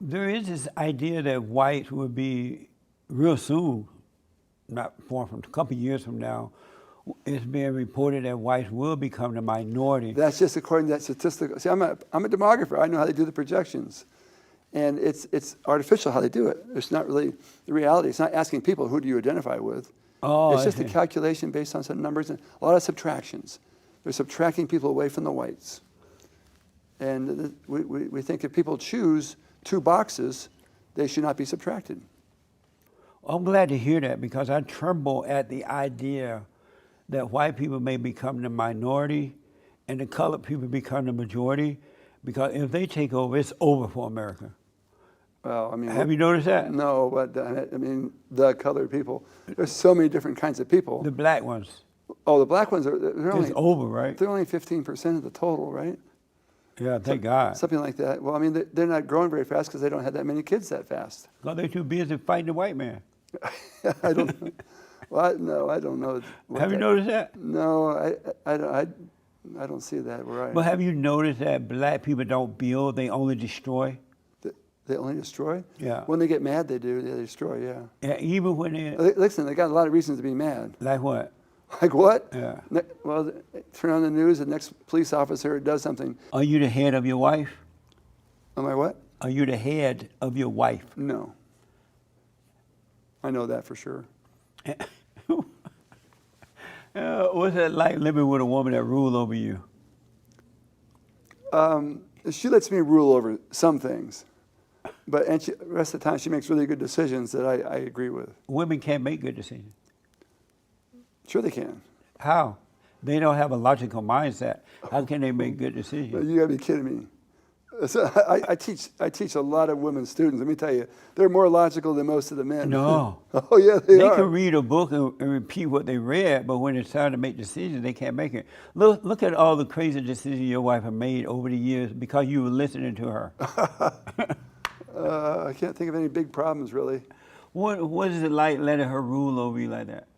There is this idea that whites would be real soon, not far from a couple of years from now, it's being reported that whites will become the minority. That's just according to that statistical. See, I'm a demographer. I know how they do the projections. And it's artificial how they do it. It's not really the reality. It's not asking people, who do you identify with? Oh, it's just a calculation based on some numbers and a lot of subtractions. They're subtracting people away from the whites. And we think if people choose two boxes, they should not be subtracted. I'm glad to hear that, because I tremble at the idea that white people may become the minority and the colored people become the majority, because if they take over, it's over for America. Well, I mean, have you noticed that? No, but I mean, the colored people. There's so many different kinds of people. The black ones. Oh, the black ones they're only over, right? They're only 15% of the total, right? Yeah, thank God. Something like that. Well, I mean, they're not growing very fast because they don't have that many kids that fast. Well, they're too busy fighting the white man. I don't know. Well, no, I don't know. Have you noticed that? No, I don't see that. Right. But have you noticed that black people don't build, they only destroy? They only destroy? Yeah. When they get mad, they do. They destroy, yeah. Yeah, even when they... Listen, they got a lot of reasons to be mad. Like what? Like what? Yeah. Well, turn on the news, the next police officer does something. Are you the head of your wife? Am I what? Are you the head of your wife? No. I know that for sure. What's it like living with a woman that rules over you? She lets me rule over some things. But the rest of the time, she makes really good decisions that I agree with. Women can't make good decisions. Sure they can. How? They don't have a logical mindset. How can they make good decisions? You got to be kidding me. So I teach a lot of women students. Let me tell you, they're more logical than most of the men. No. Oh, yeah, they are. They can read a book and repeat what they read, but when it's time to make decisions, they can't make it. Look at all the crazy decisions your wife has made over the years because you were listening to her. I can't think of any big problems, really. What is it like letting her rule over you like that?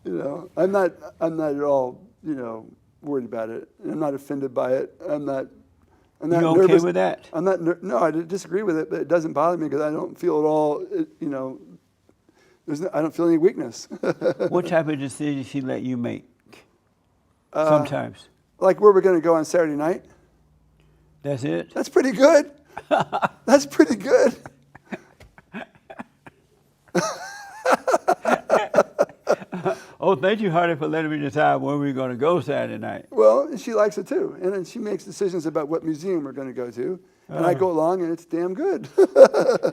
You know, I'm not at all, worried about it. I'm not offended by it. I'm not you nervous. Okay with that? I'm not. No, I disagree with it, but it doesn't bother me because I don't feel at all. I don't feel any weakness. What type of decision she let you make? Sometimes. Like where we're going to go on Saturday night. That's it? That's pretty good. That's pretty good. Oh, thank you, Hardy, for letting me decide where we're going to go Saturday night. Well, she likes it too. And then she makes decisions about what museum we're going to go to. And I go along and it's damn good.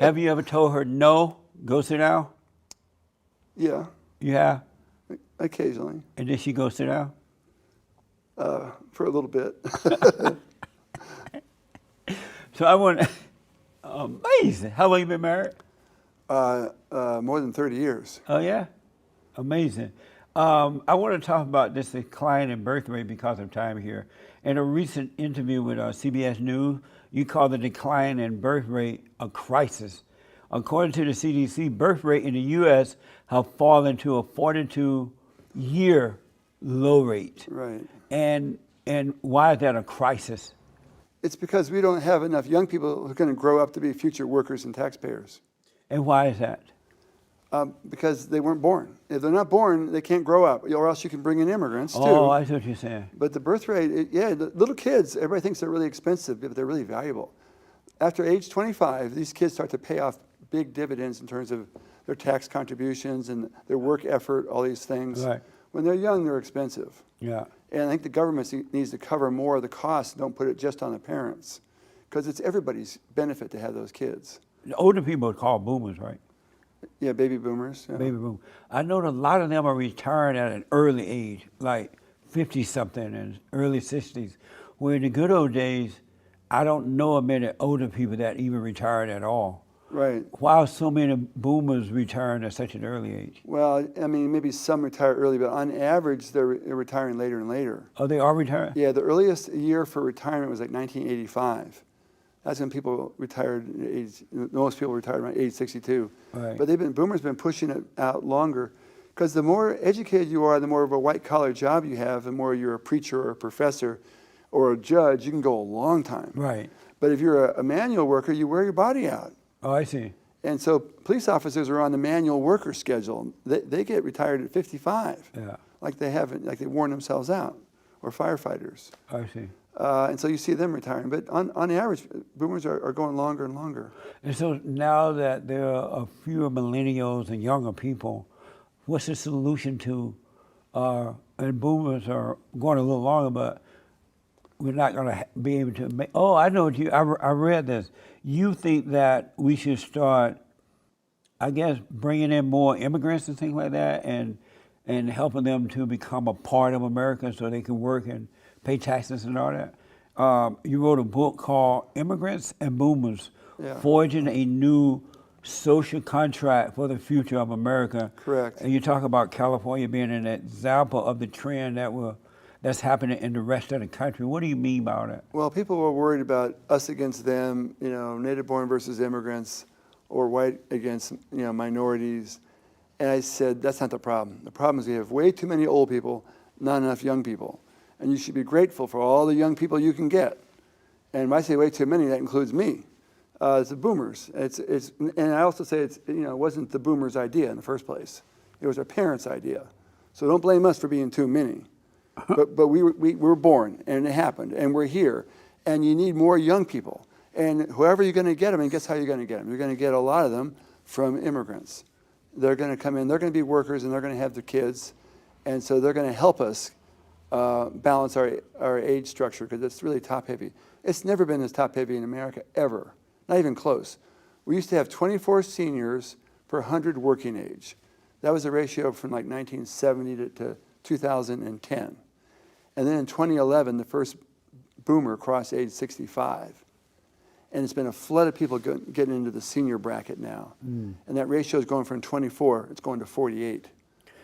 Have you ever told her, no, go sit down? Yeah. You have? Occasionally. And then she go sit down? For a little bit. So I want, amazing. How long you been married? More than 30 years. Oh, yeah? Amazing. I want to talk about this decline in birth rate because of time here. In a recent interview with CBS News, you called the decline in birth rate a crisis. According to the CDC, birth rate in the U.S. have fallen to a 42-year low rate. Right. And why is that a crisis? It's because we don't have enough young people who are going to grow up to be future workers and taxpayers. And why is that? Because they weren't born. If they're not born, they can't grow up, or else you can bring in immigrants too. Oh, I see what you're saying. But the birth rate, the little kids, everybody thinks they're really expensive, but they're really valuable. After age 25, these kids start to pay off big dividends in terms of their tax contributions and their work effort, all these things. Right. When they're young, they're expensive. Yeah. And I think the government needs to cover more of the costs. Don't put it just on the parents, because it's everybody's benefit to have those kids. The older people are called boomers, right? Yeah, baby boomers. Yeah. Baby boom. I know that a lot of them are retiring at an early age, like 50-something and early 60s, where in the good old days, I don't know of many older people that even retired at all. Right. Why are so many boomers retiring at such an early age? Well, I mean, maybe some retire early, but on average, they're retiring later and later. Oh, they are retiring? Yeah, the earliest year for retirement was like 1985. That's when people retired. Most people retired around age 62. Right. But boomers been pushing it out longer, because the more educated you are, the more of a white collar job you have, the more you're a preacher or a professor, or a judge, you can go a long time. Right. But if you're a manual worker, you wear your body out. Oh, I see. And so police officers are on the manual worker schedule. They get retired at 55, Yeah. like they worn themselves out, or firefighters. I see. And so you see them retiring. But on the average, boomers are going longer and longer. And so now that there are fewer millennials and younger people, what's the solution to, and boomers are going a little longer, but we're not going to be able to make, oh, I know what I read this. You think that we should start, I guess, bringing in more immigrants and things like that, and helping them to become a part of America so they can work and pay taxes and all that. You wrote a book called Immigrants and Boomers, Yeah. Forging a New Social Contract for the Future of America. Correct. And you talk about California being an example of the trend that's happening in the rest of the country. What do you mean by that? Well, people were worried about us against them, native-born versus immigrants, or white against, minorities. And I said, that's not the problem. The problem is we have way too many old people, not enough young people. And you should be grateful for all the young people you can get. And when I say way too many, that includes me. It's the boomers. And I also say it wasn't the boomers' idea in the first place. It was our parents' idea. So don't blame us for being too many. But we were born, and it happened, and we're here. And you need more young people. And whoever you're going to get them, and guess how you're going to get them? You're going to get a lot of them from immigrants. They're going to come in, they're going to be workers, and they're going to have their kids. And so they're going to help us balance our age structure, because it's really top-heavy. It's never been this top-heavy in America, ever. Not even close. We used to have 24 seniors per 100 working age. That was the ratio from like 1970 to 2010. And then in 2011, the first boomer crossed age 65. And it's been a flood of people getting into the senior bracket now. And that ratio is going from 24, it's going to 48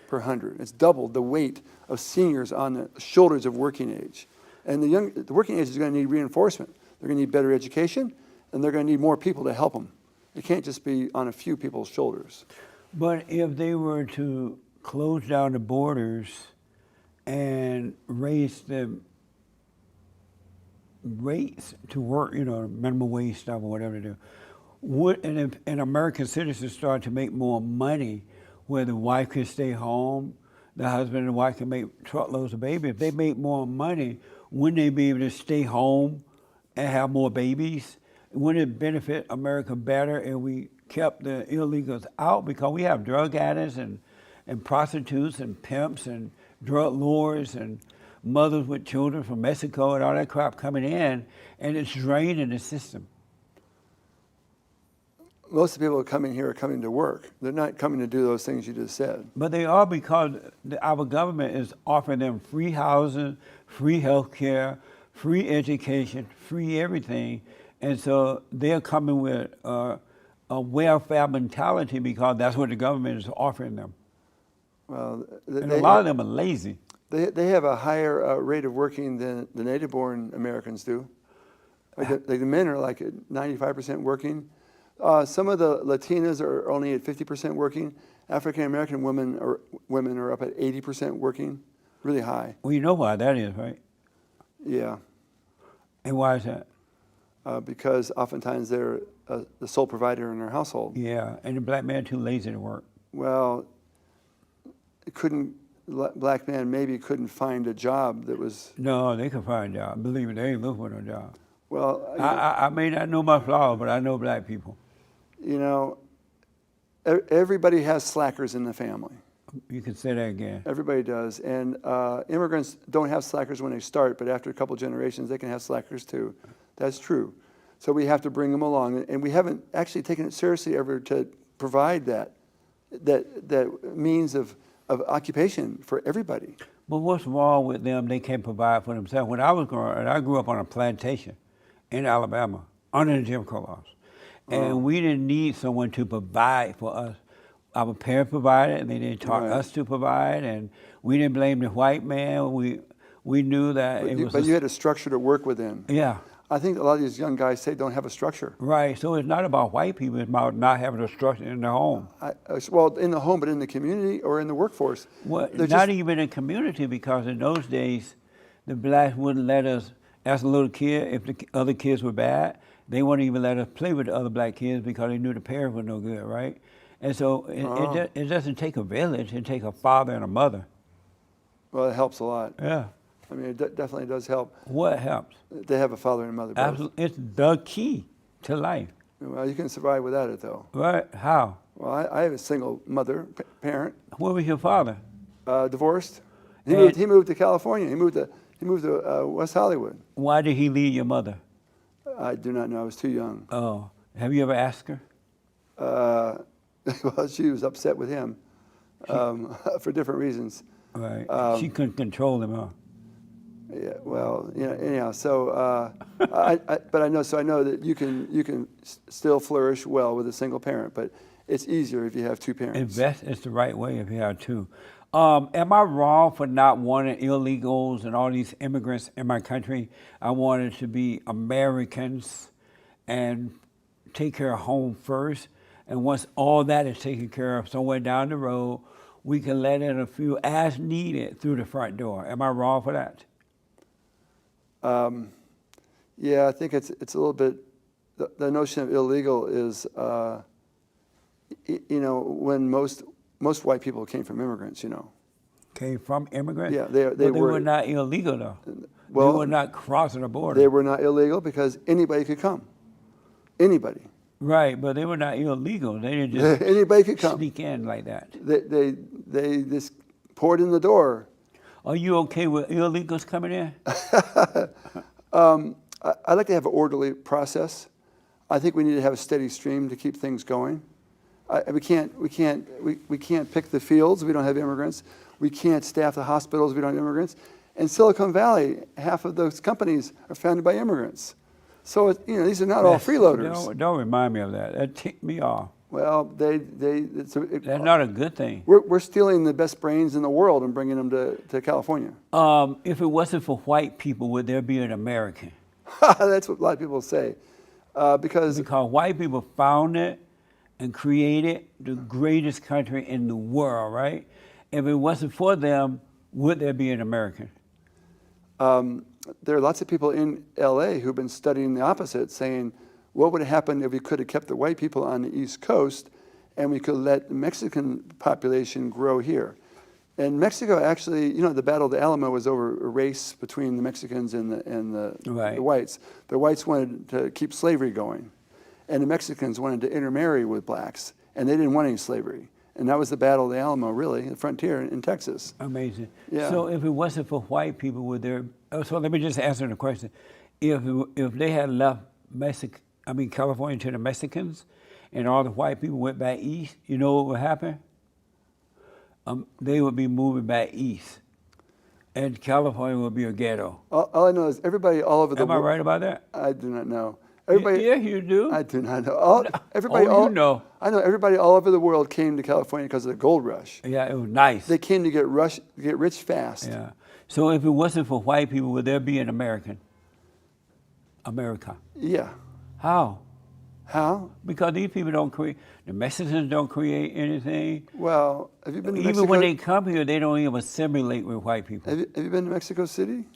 per 100. It's doubled the weight of seniors on the shoulders of working age. And the working age is going to need reinforcement. They're going to need better education, and they're going to need more people to help them. It can't just be on a few people's shoulders. But if they were to close down the borders and raise the rates to work, minimum wage stuff or whatever they do, and American citizens start to make more money, where the wife could stay home, the husband and the wife can make truckloads of babies. If they make more money, wouldn't they be able to stay home and have more babies? Wouldn't it benefit America better if we kept the illegals out? Because we have drug addicts and prostitutes and pimps and drug lords and mothers with children from Mexico and all that crap coming in, and it's draining the system. Most of the people who come in here are coming to work. They're not coming to do those things you just said. But they are, because our government is offering them free housing, free health care, free education, free everything. And so they're coming with a welfare mentality because that's what the government is offering them. Well, And a lot of them are lazy. They have a higher rate of working than the native-born Americans do. Like the men are like at 95% working. Some of the Latinas are only at 50% working. African-American women are up at 80% working, really high. Well, you know why that is, right? Yeah, And why is that? because oftentimes they're the sole provider in their household. Yeah, and the black man too lazy to work. Well, black man maybe couldn't find a job that was, No, they can find a job. Believe me, they ain't looking for no job. well, I may not know my flaws, but I know black people. Everybody has slackers in the family. You can say that again. Everybody does. And immigrants don't have slackers when they start, but after a couple generations, they can have slackers too. That's true. So we have to bring them along. And we haven't actually taken it seriously ever to provide that means of occupation for everybody. But what's wrong with them? They can't provide for themselves. When I was growing up, I grew up on a plantation in Alabama under the Jim Crow laws. And we didn't need someone to provide for us. Our parents provided, and they didn't taught us to provide, and we didn't blame the white man. We knew that But you had a structure to work within. Yeah. I think a lot of these young guys say don't have a structure. Right. So it's not about white people. It's about not having a structure in the home. Well, in the home, but in the community or in the workforce. Well, not even in community, because in those days, the blacks wouldn't let us as a little kid, if the other kids were bad, they wouldn't even let us play with the other black kids because they knew the parents were no good, right? And so it doesn't take a village; it takes a father and a mother. Well, it helps a lot. Yeah. I mean, it definitely does help. What helps? They have a father and a mother both. Absolutely, it's the key to life. Well, you can survive without it, though. Right? How? Well, I have a single mother, parent, Where was your father? divorced. He And- moved to California. He moved to West Hollywood. Why did he leave your mother? I do not know. I was too young. Oh, have you ever asked her? Well, she was upset with him for different reasons. Right. She couldn't control him, huh? Yeah. Well, anyhow. So, but I know. So I know that you can still flourish well with a single parent, but it's easier if you have two parents. Invest is the right way if you have two. Am I wrong for not wanting illegals and all these immigrants in my country? I wanted to be Americans and take care of home first. And once all that is taken care of, somewhere down the road, we can let in a few as needed through the front door. Am I wrong for that? Yeah, I think it's a little bit. The notion of illegal is, when most white people came from immigrants. Came from immigrants? Yeah, But they were not illegal, though. Well, they were not crossing the border. They were not illegal because anybody could come. Anybody. Right, but they were not illegal. They didn't just Anybody could come. sneak in like that. They just poured in the door. Are you okay with illegals coming in? I like to have an orderly process. I think we need to have a steady stream to keep things going. We can't pick the fields. We don't have immigrants. We can't staff the hospitals. We don't have immigrants. In Silicon Valley, half of those companies are founded by immigrants. So these are not all freeloaders. Don't remind me of that. That ticked me off. Well, That's not a good thing. We're stealing the best brains in the world and bringing them to California. If it wasn't for white people, would there be an American? That's what a lot of people say. Because white people found it and created the greatest country in the world, right? If it wasn't for them, would there be an American? there are lots of people in LA who've been studying the opposite, saying, what would happen if we could have kept the white people on the East Coast and we could let the Mexican population grow here? And Mexico actually, you know, the Battle of the Alamo was over a race between the Mexicans and the whites. The whites wanted to keep slavery going, and the Mexicans wanted to intermarry with blacks, and they didn't want any slavery. And that was the Battle of the Alamo, really, the frontier in Texas. Amazing. Yeah. So if it wasn't for white people, would there? So let me just answer the question: if they had left California to the Mexicans, and all the white people went back east, you know what would happen? They would be moving back east, and California would be a ghetto. All I know is everybody all over the world. Am I right about that? I do not know. Everybody, yeah, you do. I do not know. You know. I know everybody all over the world came to California because of the gold rush. Yeah, it was nice. They came to get rich fast. Yeah. So if it wasn't for white people, would there be an America? Yeah. How? How? Because these people don't create, the Mexicans don't create anything. Well, have you been to Mexico? Even when they come here, they don't even assimilate with white people. Have you been to Mexico City?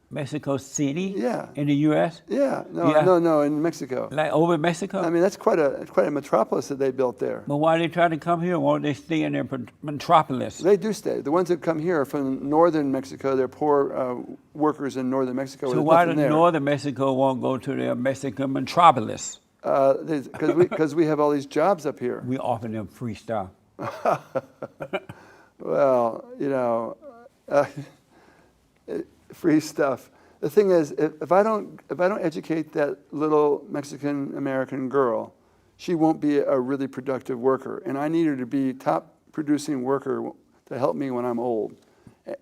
Mexico City? Yeah. In the U.S.? Yeah. No, in Mexico. Like over in Mexico? I mean, that's quite a metropolis that they built there. But why are they trying to come here? Why don't they stay in their metropolis? They do stay. The ones that come here are from northern Mexico. They're poor workers in northern Mexico. So why does northern Mexico won't go to their Mexican metropolis? Because we have all these jobs up here. We offer them free stuff. Well, you know, free stuff. The thing is, if I don't educate that little Mexican American girl, she won't be a really productive worker. And I need her to be top producing worker to help me when I'm old.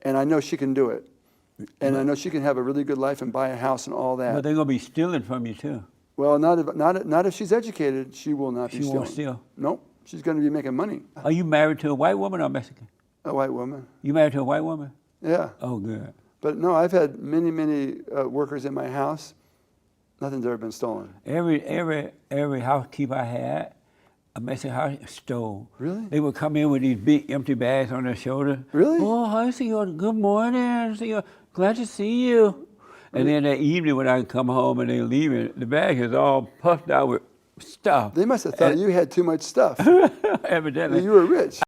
And I know she can do it. And I know she can have a really good life and buy a house and all that. But they're going to be stealing from you too. Well, not if she's educated. She will not be stealing. She won't steal? Nope. She's going to be making money. Are you married to a white woman or Mexican? A white woman. You married to a white woman? Yeah. Oh, good. But no, I've had many workers in my house. Nothing's ever been stolen. Every housekeeper I had, a Mexican house, stole. Really? They would come in with these big empty bags on their shoulder. Really? Oh, hi, senor. Good morning, senor. Glad to see you. And then that evening when I come home and they're leaving, the bag is all puffed out with stuff. They must have thought you had too much stuff. Evidently. You were rich.